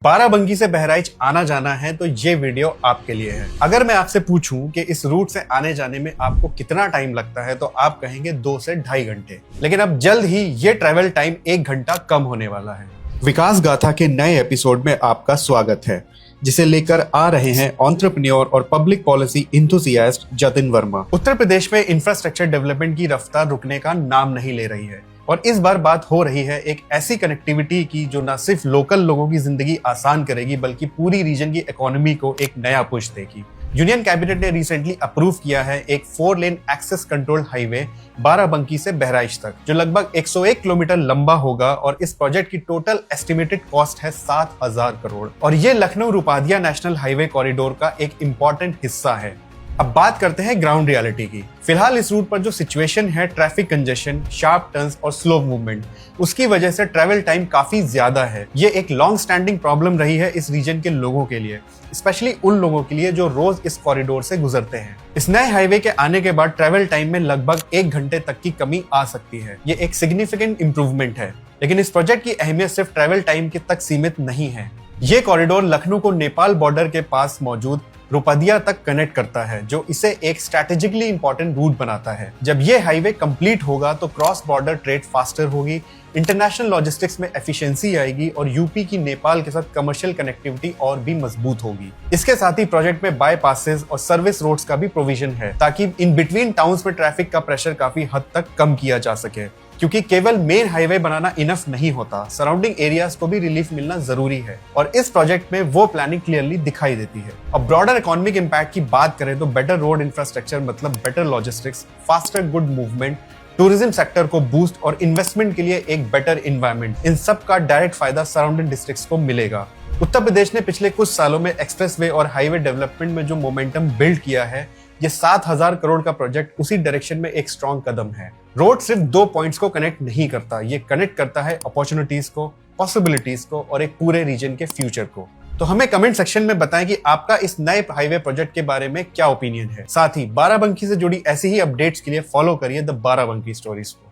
बाराबंकी से बहराइच आना जाना है तो ये वीडियो आपके लिए है। अगर मैं आपसे पूछूं कि इस रूट से आने जाने में आपको कितना टाइम लगता है तो आप कहेंगे 2 से ढाई घंटे, लेकिन अब जल्द ही ये ट्रेवल टाइम 1 घंटा कम होने वाला है। विकास गाथा के नए एपिसोड में आपका स्वागत है, जिसे लेकर आ रहे हैं एंटरप्रेन्योर और public policy enthusiast Jatin Verma. Uttar Pradesh में इंफ्रास्ट्रक्चर डेवलपमेंट की रफ्तार रुकने का नाम नहीं ले रही है और इस बार बात हो रही है एक ऐसी कनेक्टिविटी की जो न सिर्फ लोकल लोगों की जिंदगी आसान करेगी बल्कि पूरी रीजन की इकोनॉमी को एक नया पुश देगी। यूनियन कैबिनेट ने रिसेंटली अप्रूव किया है एक 4 lane access control highway Barabanki से बहराइच तक, जो लगभग 101 किलोमीटर लंबा होगा और इस प्रोजेक्ट की टोटल एस्टिमेटेड कॉस्ट है 7,000 करोड़ और ये लखनऊ रुपादिया नेशनल हाईवे कॉरिडोर का एक इंपॉर्टेंट हिस्सा है। अब बात करते हैं ग्राउंड रियलिटी की। फिलहाल इस रूट पर जो सिचुएशन है, ट्रैफिक कंजेशन, शार्प टर्न्स और स्लो मूवमेंट, उसकी वजह से ट्रैवल टाइम काफी ज्यादा है। ये एक लॉन्ग स्टैंडिंग प्रॉब्लम रही है इस रीजन के लोगों के लिए, स्पेशली उन लोगों के लिए जो रोज इस कॉरिडोर से गुजरते हैं। इस नए हाईवे के आने के बाद ट्रैवल टाइम में लगभग 1 घंटे तक की कमी आ सकती है। ये एक सिग्निफिकेंट इंप्रूवमेंट है, लेकिन इस प्रोजेक्ट की अहमियत सिर्फ ट्रैवल टाइम के तक सीमित नहीं है। ये कॉरिडोर लखनऊ को नेपाल बॉर्डर के पास मौजूद रुपादिया तक कनेक्ट करता है, जो इसे एक स्ट्रैटेजिकली इंपॉर्टेंट रूट बनाता है। जब ये हाईवे कंप्लीट होगा तो क्रॉस बॉर्डर ट्रेड फास्टर होगी, इंटरनेशनल लॉजिस्टिक्स में एफिशिएंसी आएगी और यूपी की नेपाल के साथ कमर्शियल कनेक्टिविटी और भी मजबूत होगी। इसके साथ ही प्रोजेक्ट में बाईपासेस और सर्विस रोड्स का भी प्रोविजन है ताकि इन बिटवीन टाउन्स में ट्रैफिक का प्रेशर काफी हद तक कम किया जा सके, क्योंकि केवल मेन हाईवे बनाना इनफ नहीं होता, सराउंडिंग एरियाज को भी रिलीफ मिलना जरूरी है और इस प्रोजेक्ट में वो प्लानिंग क्लियरली दिखाई देती है। अब ब्रॉडर इकोनॉमिक इंपैक्ट की बात करें तो बेटर रोड इंफ्रास्ट्रक्चर मतलब better logistics, faster good movement, tourism sector को बूस्ट और इन्वेस्टमेंट के लिए एक बेटर इन्वायरमेंट, इन सब का डायरेक्ट फायदा सराउंडिंग डिस्ट्रिक्ट्स को मिलेगा। उत्तर प्रदेश ने पिछले कुछ सालों में एक्सप्रेसवे और हाईवे डेवलपमेंट में जो मोमेंटम बिल्ड किया है, ये 7,000 करोड़ का प्रोजेक्ट उसी डायरेक्शन में एक स्ट्रॉन्ग कदम है। रोड सिर्फ 2 पॉइंट्स को कनेक्ट नहीं करता, ये कनेक्ट करता है अपॉर्चुनिटीज को, पॉसिबिलिटीज को और एक पूरे रीजन के फ्यूचर को। तो हमें कमेंट सेक्शन में बताएं कि आपका इस नए हाईवे प्रोजेक्ट के बारे में क्या ओपिनियन है। साथ ही बाराबंकी से जुड़ी ऐसी ही अपडेट्स के लिए फॉलो करिए द बाराबंकी स्टोरीज को।